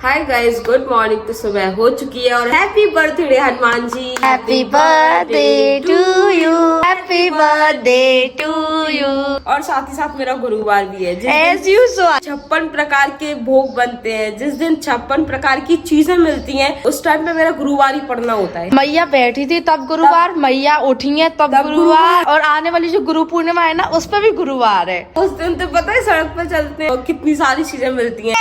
Hi guys, good morning. तो सुबह हो चुकी है और happy birthday Hanuman ji. Happy birthday to you, happy birthday to you. और साथ ही साथ मेरा गुरुवार भी है, एज यू सो। 56 प्रकार के भोग बनते हैं। जिस दिन 56 प्रकार की चीजें मिलती हैं उस टाइम पे मेरा गुरुवार ही पढ़ना होता है। मैया बैठी थी तब गुरुवार, मैया उठी है तब गुरुवार, और आने वाली जो गुरु पूर्णिमा है ना उस पर भी गुरुवार है। उस दिन तो पता है सड़क पर चलते हैं और कितनी सारी चीजें मिलती हैं।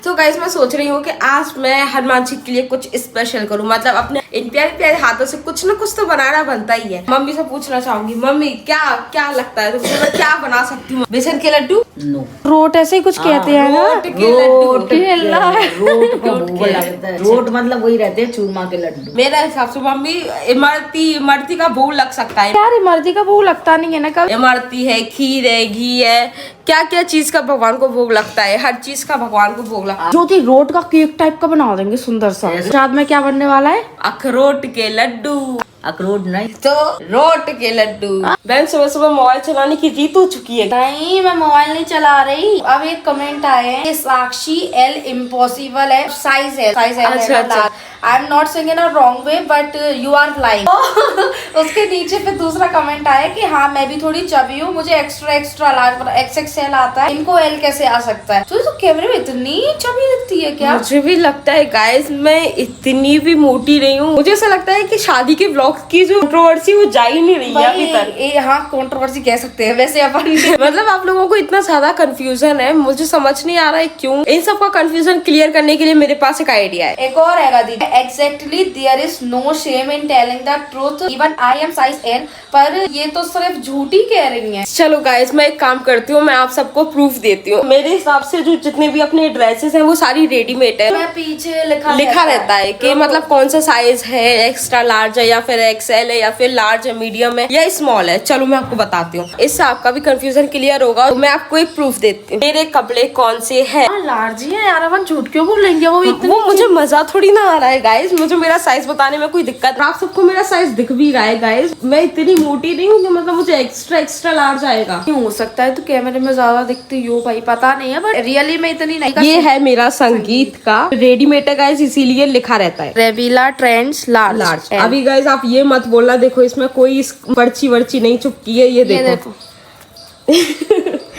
तो गाइस मैं सोच रही हूँ कि आज मैं हनुमान जी के लिए कुछ स्पेशल करूँ, मतलब अपने इन प्यारे प्यारे हाथों से कुछ ना कुछ तो बनाना बनता ही है। मम्मी से पूछना चाहूंगी, मम्मी क्या क्या लगता है तुमको, मैं क्या बना सकती हूँ? बेसन के लड्डू? नो, रोट ऐसे ही कुछ कहते हैं ना। रोट के लड्डू। रोट मतलब वही रहते हैं चूरमा के लड्डू। मेरे हिसाब से मम्मी इमरती का भोग लग सकता है। यार इमरती का भोग लगता नहीं है ना कब। इमरती है, खीर है, घी है, क्या क्या चीज का भगवान को भोग लगता है। हर चीज का भगवान को भोग लगता है। ज्योति रोट का केक टाइप का बना देंगे सुंदर सा। रात में क्या बनने वाला है? अखरोट के लड्डू। अखरोट नहीं तो रोट के लड्डू। बहन सुबह सुबह मोबाइल चलाने की जीत हो चुकी है। नहीं, मैं मोबाइल नहीं चला रही। अब एक कमेंट आए हैं कि साक्षी एल इम्पॉसिबल है, साइज है, अच्छा। I am not saying in a wrong way but you are like. उसके नीचे पे दूसरा कमेंट आया कि हाँ मैं भी थोड़ी चबी हूँ, मुझे एक्स्ट्रा लार्ज XXL आता है, इनको L कैसे आ सकता है? तो कैमरे में इतनी चबी दिखती है क्या? मुझे भी लगता है गाइस, मैं इतनी भी मोटी नहीं हूँ। मुझे ऐसा लगता है कि शादी के ब्लॉग की जो कंट्रोवर्सी वो जा ही नहीं रही है अभी तक। हाँ कंट्रोवर्सी कह सकते हैं वैसे अपन। मतलब आप लोगों को इतना ज्यादा कंफ्यूजन है, मुझे समझ नहीं आ रहा है क्यों। इन सब का कंफ्यूजन क्लियर करने के लिए मेरे पास एक आइडिया है। एक और है दीदी, exactly there is no shame in telling the truth, even I am size L, पर ये तो सिर्फ झूठी कह रही हैं। चलो गाइस, मैं एक काम करती हूँ, मैं आप सबको प्रूफ देती हूँ। मेरे हिसाब से जो जितने भी अपने ड्रेसेस हैं वो सारी रेडीमेड है। मैं पीछे लिखा रहता है कि मतलब कौन सा साइज है, एक्स्ट्रा लार्ज है या फिर XL है या फिर लार्ज है, मीडियम है या स्मॉल है। चलो मैं आपको बताती हूँ, इससे आपका भी कंफ्यूजन क्लियर होगा। तो मैं आपको एक प्रूफ देती हूँ। मेरे कपड़े कौन से है। लार्ज ही है यार, अपन झूठ क्यों बोलेंगे? वो मुझे मजा थोड़ी ना आ रहा है गाइस। मुझे मेरा साइज बताने में कोई दिक्कत, आप सबको मेरा साइज दिख भी रहा है गाइस। मैं इतनी मोटी नहीं हूँ कि मतलब मुझे एक्स्ट्रा लार्ज आएगा। क्यों हो सकता है, तो कैमरे में ज्यादा दिखती हो भाई, पता नहीं है, बट रियली में इतनी नहीं। ये है मेरा संगीत का रेडीमेड है गाइस, इसीलिए लिखा रहता है रेबिला ट्रेंड्स लार्ज। अभी गाइस आप ये मत बोलना, देखो इसमें कोई पर्ची वर्ची नहीं चुपकी है, ये देखो।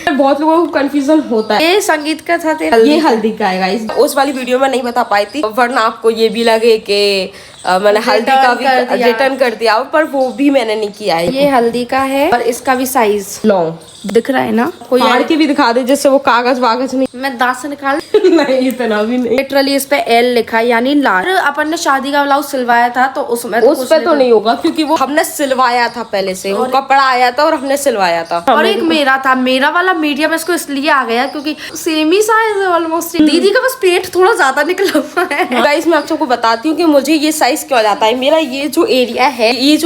बहुत लोगों को कंफ्यूजन होता है। ये संगीत का था तेरा? ये हल्दी का है गाइस। उस वाली वीडियो में नहीं बता पाई थी, वरना आपको ये भी लगे कि मैंने हल्दी का भी रिटर्न कर दिया, पर वो भी मैंने नहीं किया है। ये हल्दी का है और इसका भी साइज लॉन्ग दिख रहा है ना। कोई फाड़ के भी दिखा दे जिससे वो कागज वागज नहीं। मैं दांत से निकाल नहीं इतना भी नहीं। लिटरली इस पे L लिखा है, यानी लार्ज। अपन ने शादी का ब्लाउज सिलवाया था तो उसमें उस पे तो नहीं होगा, क्योंकि वो हमने सिलवाया था पहले से। वो कपड़ा आया था और हमने सिलवाया था। और एक मेरा था, मेरा वाला मीडियम इसको इसलिए आ गया क्योंकि सेम ही साइज है ऑलमोस्ट। दीदी का बस पेट थोड़ा ज्यादा निकला हुआ है। गाइस मैं आप सबको बताती हूँ कि मुझे ये साइज क्यों जाता है। मेरा ये जो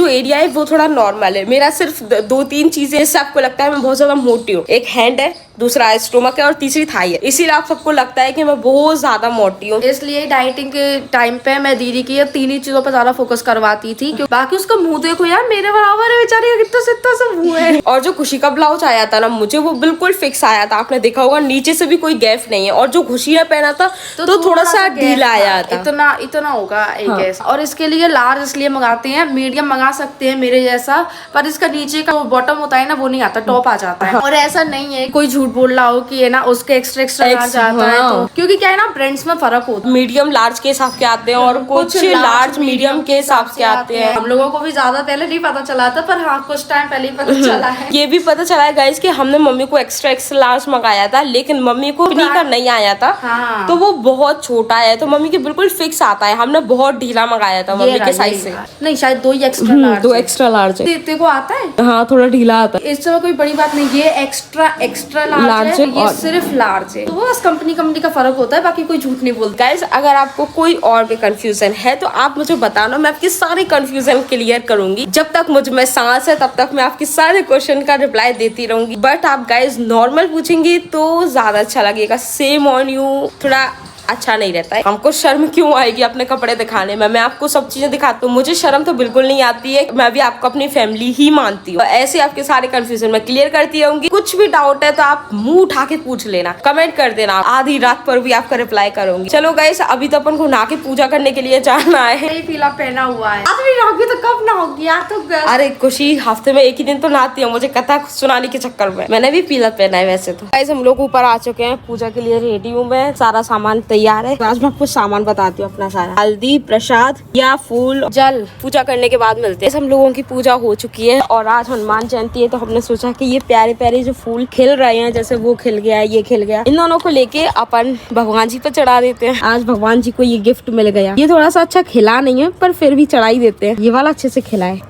एरिया है वो थोड़ा नॉर्मल है। मेरा सिर्फ 2-3 चीजें इससे आपको लगता है मैं बहुत ज्यादा मोटी हूँ। एक हैंड है, दूसरा स्टोमक है और तीसरी थाई है। इसीलिए आप सबको लगता है कि मैं बहुत ज्यादा मोटी हूँ। इसलिए डाइटिंग के टाइम पे मैं दीदी की ये 3 ही चीजों पर ज्यादा फोकस करवाती थी। बाकी उसका मुंह देखो यार, मेरे बराबर है बेचारी का, कितना सित्ता सा मुंह है। और जो खुशी का ब्लाउज आया था ना, मुझे वो बिल्कुल फिक्स आया था। आपने देखा होगा नीचे से भी कोई गैप नहीं है। और जो खुशी ने पहना था तो थोड़ा सा ढीला आया था। इतना होगा एक ऐसा। और इसके लिए लार्ज इसलिए मंगाते हैं, मीडियम मंगा सकते हैं मेरे जैसा, पर इसका नीचे का बॉटम होता है ना वो नहीं आता, टॉप आ जाता है। और ऐसा नहीं है कोई झूठ बोल रहा हो कि ना उसके एक्स्ट्रा लार्ज आता है, तो क्योंकि क्या है ना ब्रांड्स में फर्क होता है। मीडियम लार्ज के हिसाब के आते हैं और कुछ लार्ज मीडियम के हिसाब से आते हैं। हम लोगों को भी ज्यादा पहले नहीं पता चला था, पर हाँ कुछ टाइम पहले ही पता चला है। ये भी पता चला है गाइस कि हमने मम्मी को एक्स्ट्रा लार्ज मंगाया था, लेकिन मम्मी को इतनी का नहीं आया था। हाँ। तो वो बहुत छोटा है, तो मम्मी के बिल्कुल फिक्स आता है। हमने बहुत ढीला मंगाया था मम्मी के साइज से। नहीं शायद 2 एक्स्ट्रा लार्ज, 2 एक्स्ट्रा लार्ज है। तेरे को आता है? हाँ थोड़ा ढीला आता है। इससे कोई बड़ी बात नहीं, ये एक्स्ट्रा लार्ज है, ये सिर्फ लार्ज है। तो वो बस कंपनी का फर्क होता है, बाकी कोई झूठ नहीं बोलता। गाइस अगर आपको कोई और भी कंफ्यूजन है तो आप मुझे बताना, मैं आपकी सारी कंफ्यूजन क्लियर करूंगी। जब तक मुझ में सांस है तब तक मैं आपके सारे क्वेश्चन का रिप्लाई देती रहूंगी। बट आप गाइस नॉर्मल पूछेंगी तो ज्यादा अच्छा लगेगा। सेम ऑन यू, थोड़ा अच्छा नहीं रहता है। हमको शर्म क्यों आएगी अपने कपड़े दिखाने में? मैं आपको सब चीजें दिखाती हूँ, मुझे शर्म तो बिल्कुल नहीं आती है। मैं भी आपको अपनी फैमिली ही मानती हूँ। ऐसे आपके सारे कंफ्यूजन मैं क्लियर करती रहूंगी। कुछ भी डाउट है तो आप मुंह उठा के पूछ लेना, कमेंट कर देना, आधी रात पर भी आपका रिप्लाई करूंगी। चलो गाइस, अभी तो अपन को नहा के पूजा करने के लिए जाना है। पीला पहना हुआ है। अभी नहाओगी तो कब नहाओगी यार? तो अरे खुशी हफ्ते में एक ही दिन तो नहाती है, मुझे कथा सुनाने के चक्कर में। मैंने भी पीला पहना है वैसे तो। गाइस हम लोग ऊपर आ चुके हैं, पूजा के लिए रेडी हूँ मैं, सारा सामान तैयार है। आज मैं आपको सामान बताती हूँ अपना सारा, हल्दी, प्रसाद या फूल, जल। पूजा करने के बाद मिलते हैं। हम लोगों की पूजा हो चुकी है और आज हनुमान जयंती है, तो हमने सोचा कि ये प्यारे प्यारे जो फूल खिल रहे हैं, जैसे वो खिल गया, ये खिल गया, इन दोनों को लेके अपन भगवान जी पे चढ़ा देते हैं। आज भगवान जी को ये गिफ्ट मिल गया। ये थोड़ा सा अच्छा खिला नहीं है पर फिर भी चढ़ा ही देते हैं। ये वाला अच्छे से खिला है।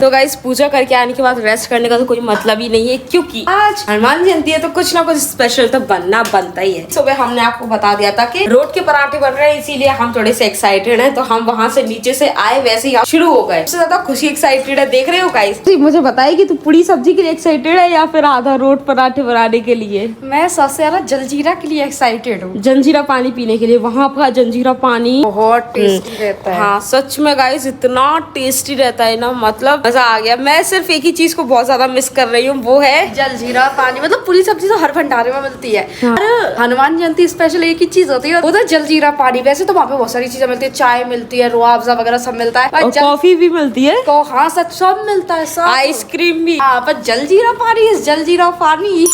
तो गाइस पूजा करके आने के बाद रेस्ट करने का तो कोई मतलब ही नहीं है, क्योंकि आज हनुमान जयंती है तो कुछ ना कुछ स्पेशल तो बनना बनता ही है। सुबह हमने आपको बता दिया था कि रोड के पराठे बन रहे हैं, इसीलिए हम थोड़े से एक्साइटेड हैं। तो हम वहाँ से नीचे से आए, वैसे ही शुरू हो गए। सबसे ज्यादा खुशी एक्साइटेड है, देख रहे हो गाइस? मुझे बताइए कि तू पूरी सब्जी के लिए एक्साइटेड है या फिर आधा रोड पराठे बनाने के लिए? मैं सबसे ज्यादा जलजीरा के लिए एक्साइटेड हूँ। जंजीरा पानी पीने के लिए। वहाँ का जंजीरा पानी बहुत टेस्टी रहता है। हाँ सच में गाइस, इतना टेस्टी रहता है ना, मतलब मजा आ गया। मैं सिर्फ एक ही चीज को बहुत ज्यादा मिस कर रही हूँ, वो है जलजीरा पानी। मतलब पूरी सब्जी तो हर भंडारे में मिलती है, हाँ। और हनुमान जयंती स्पेशल एक ही चीज होती है, वो तो जलजीरा पानी। वैसे तो वहाँ पे बहुत सारी चीजें मिलती है, चाय मिलती है, रुआवजा वगैरह सब मिलता है, और कॉफी भी मिलती है। तो हाँ सच सब मिलता है, सब। आइसक्रीम भी। हाँ, पर जलजीरा पानी इस जलजीरा पानी।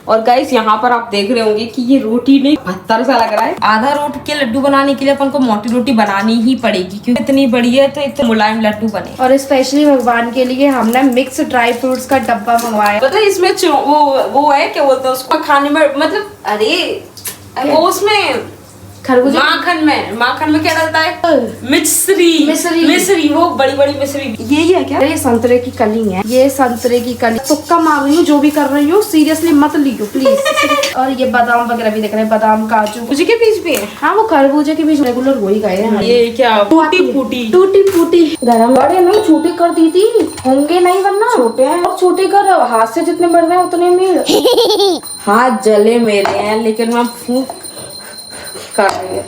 और गाइस यहाँ पर आप देख रहे होंगे कि ये रोटी नहीं, पत्थर सा लग रहा है। आधा रोटी के लड्डू बनाने के लिए अपन को मोटी रोटी बनानी ही पड़ेगी, क्योंकि इतनी बड़ी है तो इतने मुलायम लड्डू बने। और स्पेशली भगवान के लिए हमने मिक्स ड्राई फ्रूट्स का डब्बा मंगवाया। मतलब इसमें वो है क्या बोलते हैं उसको खाने में, मतलब अरे वो उसमें खरबूजा, माखन में क्या डलता है? मिश्री, वो बड़ी बड़ी मिश्री। ये है क्या? ये संतरे की कली है, ये संतरे की कली। तुक्का मार रही हूँ, जो भी कर रही हूँ सीरियसली मत लियो प्लीज। और ये बादाम वगैरह भी देख रहे हैं, बादाम, काजू। खरबूजे के बीज भी है? हाँ, वो खरबूजे के बीज रेगुलर वही गए हैं। ये क्या? टूटी फूटी गरम बड़े नहीं, छोटे कर दी थी, होंगे नहीं वरना। छोटे हैं और छोटे कर, हाथ से जितने बढ़ रहे हैं उतने में हाथ जले मेरे हैं, लेकिन मैं फूंक कर रही हूँ।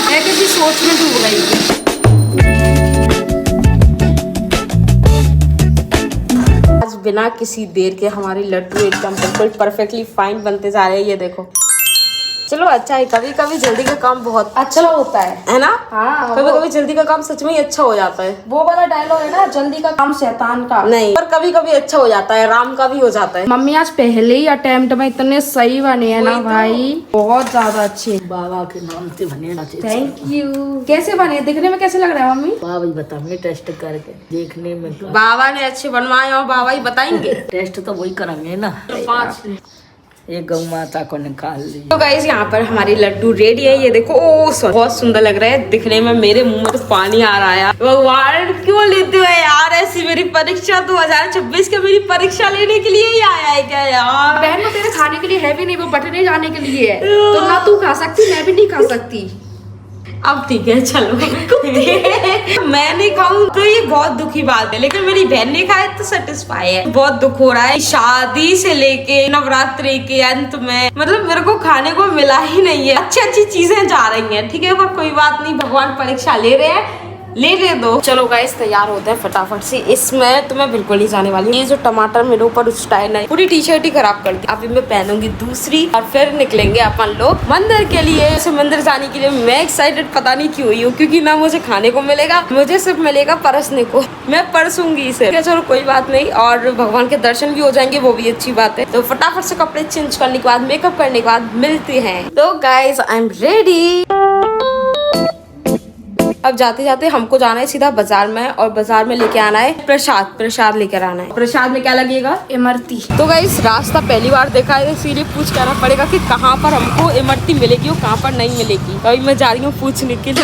मैं किसी सोच में डूब गई थी। आज बिना किसी देर के हमारे लड्डू एकदम बिल्कुल परफेक्टली फाइन बनते जा रहे हैं। ये देखो, चलो अच्छा है, कभी कभी जल्दी का काम बहुत अच्छा होता है ना? हाँ, कभी कभी जल्दी का काम सच में ही अच्छा हो जाता है। वो वाला डायलॉग है ना, जल्दी का काम शैतान का। नहीं, पर कभी कभी अच्छा हो जाता है, राम का भी हो जाता है। मम्मी आज पहले ही अटेम्प्ट में इतने सही बने हैं ना भाई, बहुत ज्यादा अच्छे। बाबा के नाम से बने ना। Thank you. कैसे बने, दिखने में कैसे लग रहा है मम्मी? बाबा ही बताएंगे टेस्ट करके, देखने में तो। बाबा ने अच्छे बनवाए और बाबा ही बताएंगे। टेस्ट तो वही करेंगे ना। 5 एक गौ माता को निकाल ली। तो गाइस यहाँ पर हमारी लड्डू रेडी है। ये देखो, ओ बहुत सुंदर लग रहा है दिखने में। मेरे मुंह में तो पानी आ रहा है। भगवान क्यों लेते हो यार ऐसी? मेरी परीक्षा 2026 के मेरी परीक्षा लेने के लिए ही आया है क्या यार? बहन वो तेरे खाने के लिए है भी नहीं, वो बटने जाने के लिए है। तो ना तू खा सकती, मैं भी नहीं खा सकती। अब ठीक है चलो। मैं नहीं खाऊं तो ये बहुत दुखी बात है, लेकिन मेरी बहन ने खाए तो सेटिस्फाई है। बहुत दुख हो रहा है, शादी से लेके नवरात्रि के अंत में मतलब मेरे को खाने को मिला ही नहीं है। अच्छी अच्छी चीजें जा रही हैं, ठीक है, पर कोई बात नहीं, भगवान परीक्षा ले रहे हैं, ले दो। चलो गाइस तैयार होते हैं फटाफट से। इसमें तो मैं बिल्कुल नहीं जाने वाली। ये जो टमाटर मेरे ऊपर उछटाए नहीं, पूरी टी शर्ट ही खराब कर दी। अभी मैं पहनूंगी दूसरी और फिर निकलेंगे अपन लोग मंदिर के लिए। मंदिर जाने के लिए मैं एक्साइटेड पता नहीं क्यों हुई हूँ, क्योंकि ना मुझे खाने को मिलेगा, मुझे सिर्फ मिलेगा परसने को। मैं परसूंगी इसे। चलो कोई बात नहीं, और भगवान के दर्शन भी हो जाएंगे, वो भी अच्छी बात है। तो फटाफट से कपड़े चेंज करने के बाद, मेकअप करने के बाद मिलते हैं। तो गाइस आई एम रेडी। अब जाते जाते हमको जाना है सीधा बाजार में, और बाजार में लेके आना है प्रसाद लेकर आना है। प्रसाद में क्या लगेगा? इमरती। तो गाइस रास्ता पहली बार देखा है, इसीलिए पूछ करना पड़ेगा कि कहाँ पर हमको इमरती मिलेगी और कहाँ पर नहीं मिलेगी। तो अभी मैं जा रही हूँ पूछने के लिए।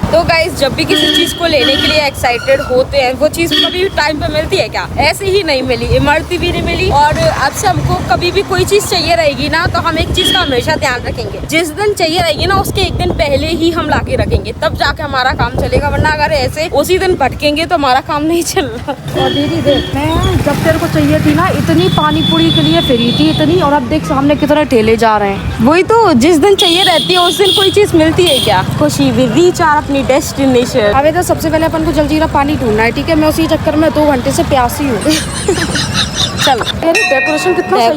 तो गाइस जब भी किसी चीज को लेने के लिए एक्साइटेड होते हैं, वो चीज कभी भी टाइम पे मिलती है क्या? ऐसे ही नहीं मिली, इमरती भी नहीं मिली। और अब से हमको कभी भी कोई चीज चाहिए रहेगी ना, तो हम एक चीज का हमेशा ध्यान रखेंगे, जिस दिन चाहिए रहेगी ना उसके एक दिन पहले ही हम लाके रखेंगे, तब जाके हमारा काम चलेगा। वरना अगर ऐसे उसी दिन भटकेंगे तो हमारा काम नहीं चल रहा। और दीदी देख मैं जब तेरे को चाहिए थी ना, इतनी पानी पूरी के लिए फिरी थी इतनी, और अब देख सामने कितने ठेले जा रहे हैं। वही तो, जिस दिन चाहिए रहती है उस दिन कोई चीज मिलती है क्या? खुशी विल रीच आवर अपनी डेस्टिनेशन। अबे तो सबसे पहले अपन को जलजीरा पानी ढूंढना है, ठीक है? मैं उसी चक्कर में 2 घंटे से प्यासी हूँ। चल, अरे डेकोरेशन कितना सही है,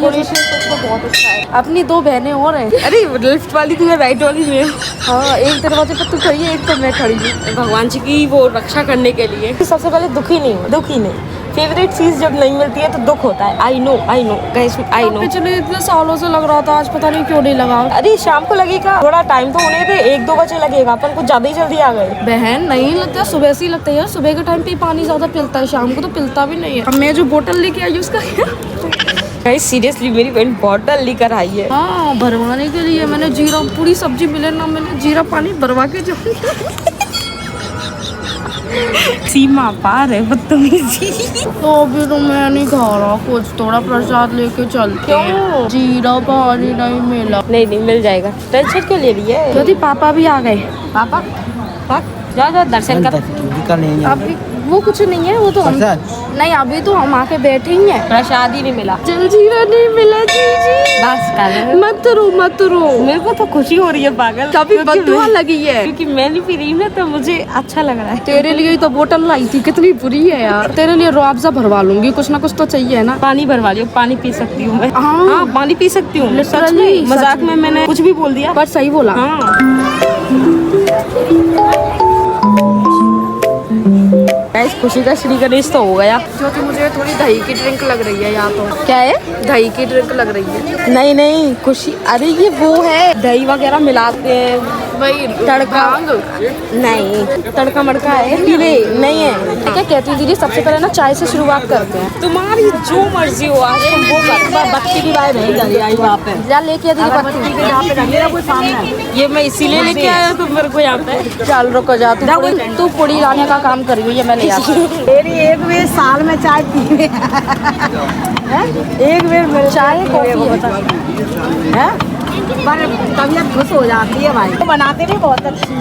बहुत अच्छा है। अपनी 2 बहनें और हैं। अरे लेफ्ट वाली तुम्हें, राइट वाली में। हाँ, एक दरवाजे पर तू खड़ी है, एक तो मैं खड़ी हूँ। भगवान जी की वो रक्षा करने के लिए। सबसे पहले दुखी नहीं। फेवरेट चीज जब नहीं मिलती है तो दुख होता है। I know guys, I know. पिछले इतने सालों से लग रहा था, आज पता नहीं क्यों नहीं लगा। अरे शाम को लगेगा, थोड़ा टाइम तो होने दे, 1-2 बजे लगेगा। अपन कुछ ज्यादा ही जल्दी आ गए। बहन नहीं लगता, सुबह से ही लगता है यार। सुबह के टाइम पे ही पानी ज्यादा पिलता है, शाम को तो पिलता भी नहीं है। अब मैं जो बोतल लेके आई उसका गाइस सीरियसली मेरी बहन बॉटल लेकर आई है। हाँ, भरवाने के लिए। मैंने जीरा, पूरी सब्जी मिले ना, मैंने जीरा पानी भरवा के जो सीमा पार है बदतमीजी। तो अभी तो मैं नहीं खा रहा कुछ, थोड़ा प्रसाद लेके चलते हैं। जीरा पानी नहीं मिला। नहीं मिल जाएगा, टेंशन क्यों ले रही है? यदि पापा भी आ गए। पापा जाओ दर्शन कर। अभी वो कुछ नहीं है, वो तो हम नहीं, अभी तो हम आके बैठे ही हैं। प्रसाद ही नहीं मिला, जलजीरा नहीं मिला। जी बस कर। मत रो। मेरे को तो खुशी हो रही है पागल, कभी बदुआ लगी है, क्योंकि मैं नहीं पी रही हूँ ना, तो मुझे अच्छा लग रहा है। तेरे लिए ही तो बोतल लाई थी, कितनी बुरी है यार। तेरे लिए रुआवजा भरवा लूंगी, कुछ ना कुछ तो चाहिए ना। पानी भरवा लियो, पानी पी सकती हूँ मैं। हाँ, पानी पी सकती हूँ सच Literally, में, मजाक में मैंने कुछ भी बोल दिया, पर सही बोला। गाइस खुशी का श्री गणेश तो हो गया। क्योंकि मुझे थोड़ी दही की ड्रिंक लग रही है यहाँ तो। क्या है? दही की ड्रिंक लग रही है। नहीं खुशी, अरे ये वो है, दही वगैरह मिलाते हैं, वही तड़का। नहीं तड़का मड़का है, पीले नहीं है। क्या कहती हूँ दीदी, सबसे पहले ना चाय से शुरुआत करते हैं। तुम्हारी जो मर्जी हो, आज तुम वो कर। बत्ती की बात नहीं आई वहाँ पे, या लेके दीदी बत्ती के जहाँ पे मेरा कोई सामने है। ये मैं इसीलिए लेके आया तुम मेरे को यहाँ पे। चल रुको जा, तू पुड़ी लाने का काम कर रही है, मैं ले आती हूँ। मेरी एक बेर साल में चाय पी एक बेर मेरे चाय कॉफी है, पर तबीयत खुश हो जाती है भाई। बनाते भी बहुत अच्छी।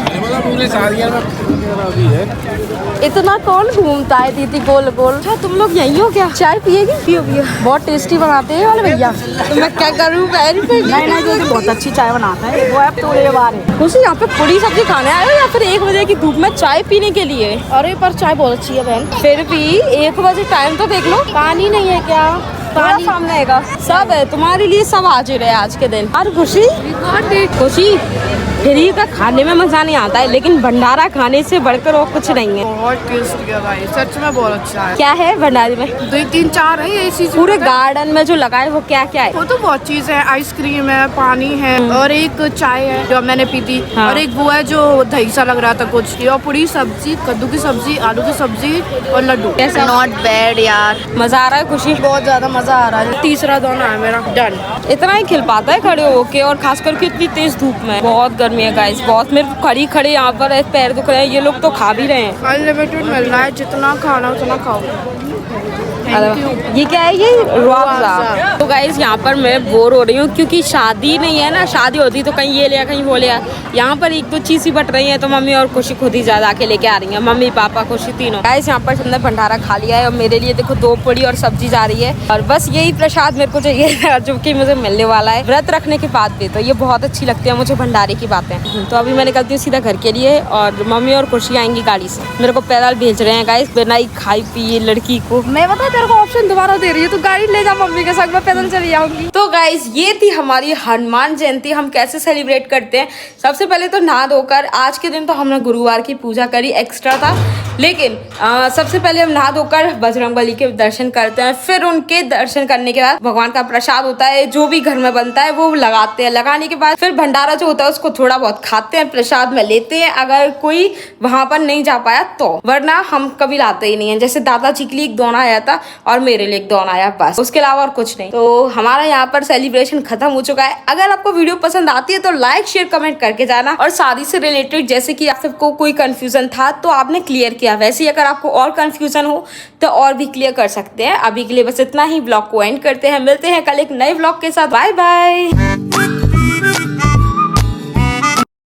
इतना कौन घूमता है दीदी गोल गोल? अच्छा तुम लोग यही हो क्या? चाय पिएगी? पियो। बहुत टेस्टी बनाते हैं वाले भैया। तो मैं क्या करूँ? नहीं जो बहुत अच्छी चाय बनाता है वो, अब तो ले बार है। खुशी यहाँ पे पूरी सब्जी खाने आए हो या फिर 1 बजे की धूप में चाय पीने के लिए? अरे पर चाय बहुत अच्छी है बहन। फिर भी 1 बजे टाइम तो देख लो। पानी नहीं है क्या? पानी सामने आएगा, सब है तुम्हारे लिए, सब हाजिर है आज के दिन। और खुशी फ्री का खाने में मजा नहीं आता है, लेकिन भंडारा खाने से बढ़कर और कुछ नहीं है। बहुत टेस्टी है भाई, सच में बहुत अच्छा है। क्या है भंडारे में? 2-3-4 है ये चीज। पूरे गार्डन में जो लगा है वो क्या क्या है? वो तो बहुत चीज है, आइसक्रीम है, पानी है, और एक चाय है जो मैंने पी थी। हाँ। और एक वो है जो दही सा लग रहा था कुछ, और पूरी सब्जी, कद्दू की सब्जी, आलू की सब्जी और लड्डू। कैसा? नॉट बैड यार, मजा आ रहा है खुशी? बहुत ज्यादा मजा आ रहा है। तीसरा दोना है मेरा डन। इतना ही खिल पाता है खड़े होके, और खास करके इतनी तेज धूप में। बहुत गर्मी है गाइस, बहुत। मेरे खड़ी खड़े यहाँ पर पैर दुख रहे हैं, ये लोग तो खा भी रहे हैं। अनलिमिटेड मिल रहा है, जितना खाना उतना खाओ। ये क्या है? ये रुआवजा। तो गाइस यहाँ पर मैं बोर हो रही हूँ, क्योंकि शादी नहीं है ना। शादी होती तो कहीं ये लिया कहीं वो लिया, यहाँ पर 1-2 चीज ही बट रही है, तो मम्मी और खुशी खुद ही ज्यादा के लेके आ रही है। मम्मी पापा खुशी तीनों। गाइस यहाँ पर सबने भंडारा खा लिया है, और मेरे लिए देखो 2 पूड़ी और सब्जी जा रही है, और बस यही प्रसाद मेरे को चाहिए जो कि मुझे मिलने वाला है व्रत रखने के बाद भी। तो ये बहुत अच्छी लगती है मुझे भंडारे की बातें। तो अभी मैं निकलती हूँ सीधा घर के लिए, और मम्मी और खुशी आएंगी गाड़ी से। मेरे को पैदल भेज रहे हैं गाइस, बिना ही खाई पिए लड़की को। मैं बता तेरे को ऑप्शन दोबारा दे रही है, तो गाड़ी ले जा मम्मी के साथ, मैं पैदल चली आऊंगी। तो गाइस ये थी हमारी हनुमान जयंती। हम कैसे सेलिब्रेट करते हैं? सबसे पहले तो नहा धोकर, आज के दिन तो हमने गुरुवार की पूजा करी, एक्स्ट्रा था, लेकिन सबसे पहले हम नहा धोकर बजरंगबली के दर्शन करते हैं। फिर उनके दर्शन करने के बाद भगवान का प्रसाद होता है, जो भी घर में बनता है वो लगाते हैं। लगाने के बाद फिर भंडारा जो होता है उसको थोड़ा बहुत खाते हैं, प्रसाद में लेते हैं, अगर कोई वहां पर नहीं जा पाया तो, वरना हम कभी लाते ही नहीं है। जैसे दादाजी के लिए एक डॉन आया था और मेरे लिए एक डॉन आया, बस, उसके अलावा और कुछ नहीं। तो हमारा यहाँ पर सेलिब्रेशन खत्म हो चुका है। अगर आपको वीडियो पसंद आती है तो लाइक शेयर कमेंट करके जाना। और शादी से रिलेटेड जैसे कि आप सबको कोई कंफ्यूजन था तो आपने क्लियर किया, वैसे ही अगर आपको और कंफ्यूजन हो तो और भी क्लियर कर सकते हैं। अभी के लिए बस इतना ही, ब्लॉग को एंड करते हैं। मिलते हैं कल एक नए ब्लॉग के साथ। Bye bye.